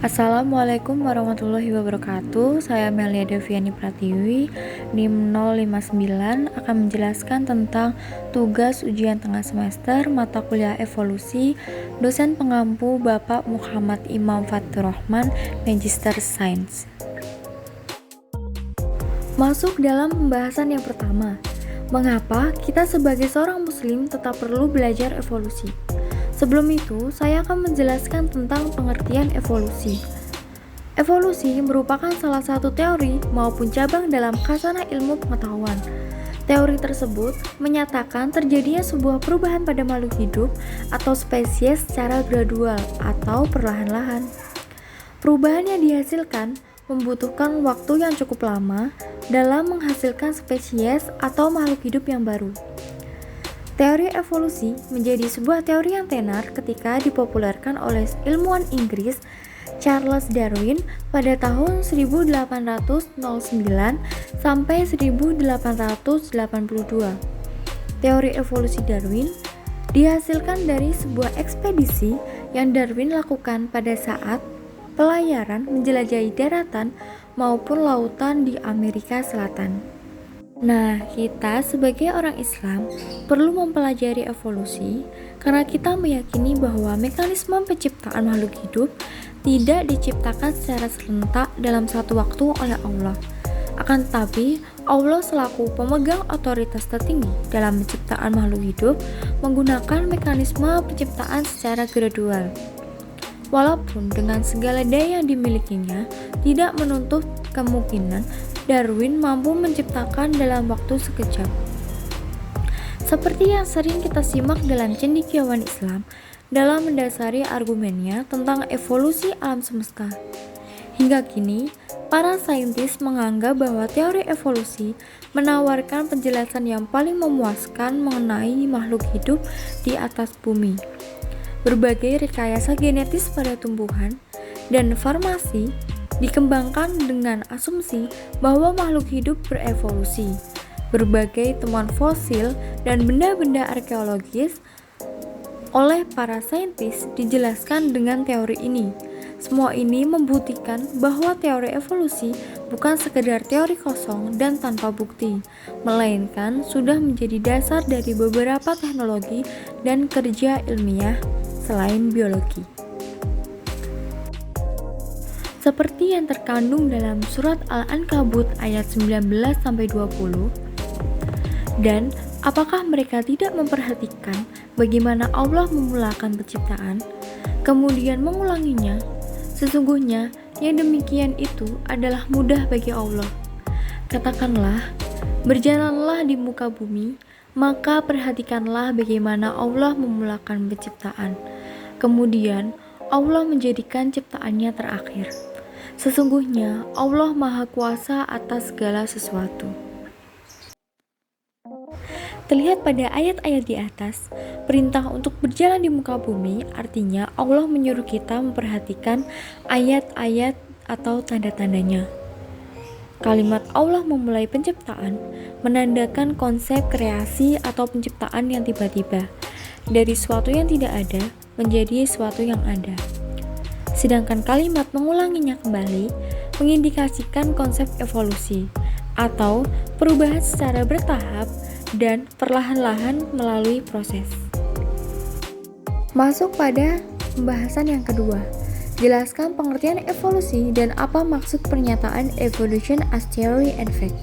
Assalamualaikum warahmatullahi wabarakatuh. Saya Melia Deviani Pratiwi, NIM 059, akan menjelaskan tentang tugas ujian tengah semester mata kuliah evolusi dosen pengampu Bapak Muhammad Imam Fathur Rahman, Magister Sains. Masuk dalam pembahasan yang pertama, mengapa kita sebagai seorang muslim tetap perlu belajar evolusi? Sebelum itu, saya akan menjelaskan tentang pengertian evolusi. Evolusi merupakan salah satu teori maupun cabang dalam khazanah ilmu pengetahuan. Teori tersebut menyatakan terjadinya sebuah perubahan pada makhluk hidup atau spesies secara gradual atau perlahan-lahan. Perubahan yang dihasilkan membutuhkan waktu yang cukup lama dalam menghasilkan spesies atau makhluk hidup yang baru. Teori evolusi menjadi sebuah teori yang tenar ketika dipopulerkan oleh ilmuwan Inggris Charles Darwin pada tahun 1809 sampai 1882. Teori evolusi Darwin dihasilkan dari sebuah ekspedisi yang Darwin lakukan pada saat pelayaran menjelajahi daratan maupun lautan di Amerika Selatan. Nah, kita sebagai orang Islam perlu mempelajari evolusi karena kita meyakini bahwa mekanisme penciptaan makhluk hidup tidak diciptakan secara serentak dalam satu waktu oleh Allah. Akan tetapi, Allah selaku pemegang otoritas tertinggi dalam penciptaan makhluk hidup menggunakan mekanisme penciptaan secara gradual. Walaupun dengan segala daya yang dimilikinya tidak menutup kemungkinan Darwin mampu menciptakan dalam waktu sekejap. Seperti yang sering kita simak dalam cendekiawan Islam dalam mendasari argumennya tentang evolusi alam semesta. Hingga kini, para saintis menganggap bahwa teori evolusi menawarkan penjelasan yang paling memuaskan mengenai makhluk hidup di atas bumi. Berbagai rekayasa genetis pada tumbuhan dan farmasi dikembangkan dengan asumsi bahwa makhluk hidup berevolusi. Berbagai temuan fosil dan benda-benda arkeologis oleh para saintis dijelaskan dengan teori ini. Semua ini membuktikan bahwa teori evolusi bukan sekedar teori kosong dan tanpa bukti, melainkan sudah menjadi dasar dari beberapa teknologi dan kerja ilmiah selain biologi. Seperti yang terkandung dalam surat Al-Ankabut ayat 19-20, dan apakah mereka tidak memperhatikan bagaimana Allah memulakan penciptaan, kemudian mengulanginya? Sesungguhnya yang demikian itu adalah mudah bagi Allah. Katakanlah, berjalanlah di muka bumi, maka perhatikanlah bagaimana Allah memulakan penciptaan. Kemudian Allah menjadikan ciptaannya terakhir. Sesungguhnya Allah Maha Kuasa atas segala sesuatu. Terlihat pada ayat-ayat di atas, perintah untuk berjalan di muka bumi artinya Allah menyuruh kita memperhatikan ayat-ayat atau tanda-tandanya. Kalimat Allah memulai penciptaan menandakan konsep kreasi atau penciptaan yang tiba-tiba, dari sesuatu yang tidak ada menjadi sesuatu yang ada. Sedangkan kalimat mengulanginya kembali mengindikasikan konsep evolusi atau perubahan secara bertahap dan perlahan-lahan melalui proses. Masuk pada pembahasan yang kedua. Jelaskan pengertian evolusi dan apa maksud pernyataan evolution as theory and fact.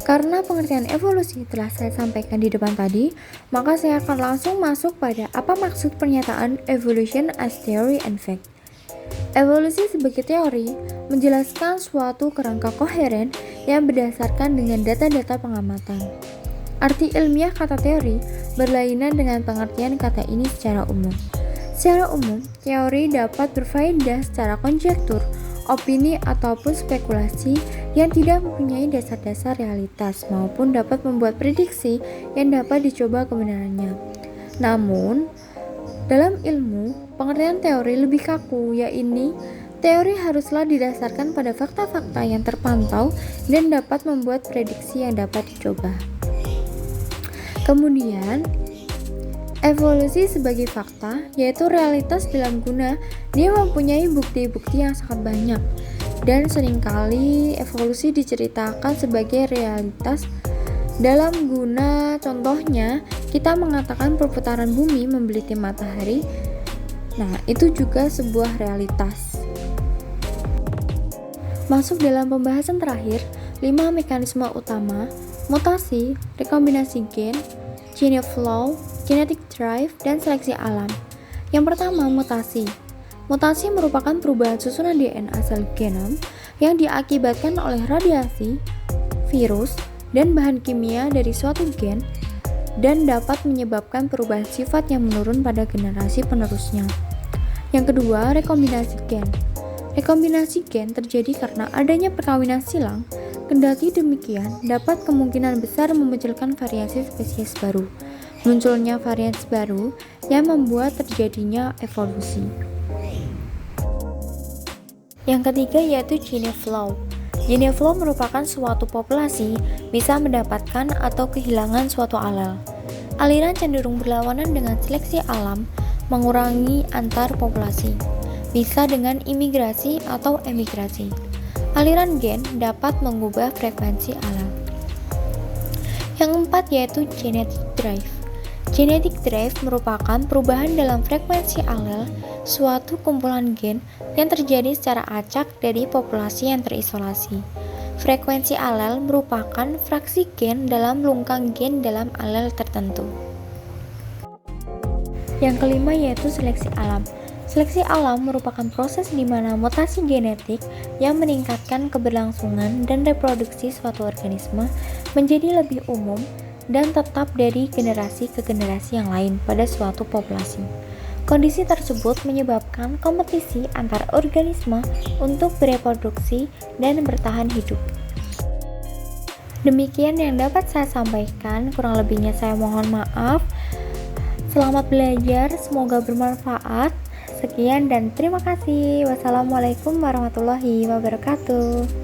Karena pengertian evolusi telah saya sampaikan di depan tadi, maka saya akan langsung masuk pada apa maksud pernyataan evolution as theory and fact. Evolusi sebagai teori menjelaskan suatu kerangka koheren yang berdasarkan dengan data-data pengamatan. Arti ilmiah kata teori berlainan dengan pengertian kata ini secara umum. Secara umum, teori dapat berfaedah secara konjektur, opini ataupun spekulasi yang tidak mempunyai dasar-dasar realitas maupun dapat membuat prediksi yang dapat dicoba kebenarannya. Namun, dalam ilmu, pengertian teori lebih kaku, yaitu teori haruslah didasarkan pada fakta-fakta yang terpantau dan dapat membuat prediksi yang dapat dicoba. Kemudian, Evolusi sebagai fakta, yaitu realitas dalam guna, dia mempunyai bukti-bukti yang sangat banyak. Dan seringkali evolusi diceritakan sebagai realitas dalam guna. Contohnya, kita mengatakan perputaran bumi membeliti matahari. Nah, itu juga sebuah realitas. Masuk dalam pembahasan terakhir, 5 mekanisme utama: mutasi, rekombinasi gen, gene flow, genetic drive, dan seleksi alam. Yang pertama, mutasi. Mutasi merupakan perubahan susunan DNA sel genom yang diakibatkan oleh radiasi, virus, dan bahan kimia dari suatu gen dan dapat menyebabkan perubahan sifat yang menurun pada generasi penerusnya. Yang kedua, rekombinasi gen. Rekombinasi gen terjadi karena adanya perkawinan silang. Kendati demikian, dapat kemungkinan besar memunculkan variasi spesies baru. Munculnya varian baru yang membuat terjadinya evolusi. Yang ketiga yaitu gene flow. Gene flow merupakan suatu populasi bisa mendapatkan atau kehilangan suatu alel. Aliran cenderung berlawanan dengan seleksi alam, mengurangi antar populasi. Bisa dengan imigrasi atau emigrasi. Aliran gen dapat mengubah frekuensi alel. Yang keempat yaitu genetic drive. Genetic drive merupakan perubahan dalam frekuensi alel suatu kumpulan gen yang terjadi secara acak dari populasi yang terisolasi. Frekuensi alel merupakan fraksi gen dalam lungkang gen dalam alel tertentu. Yang kelima yaitu seleksi alam. Seleksi alam merupakan proses di mana mutasi genetik yang meningkatkan keberlangsungan dan reproduksi suatu organisme menjadi lebih umum dan tetap dari generasi ke generasi yang lain pada suatu populasi. Kondisi tersebut menyebabkan kompetisi antar organisme untuk bereproduksi dan bertahan hidup. Demikian yang dapat saya sampaikan, kurang lebihnya saya mohon maaf. Selamat belajar, semoga bermanfaat. Sekian dan terima kasih. Wassalamualaikum warahmatullahi wabarakatuh.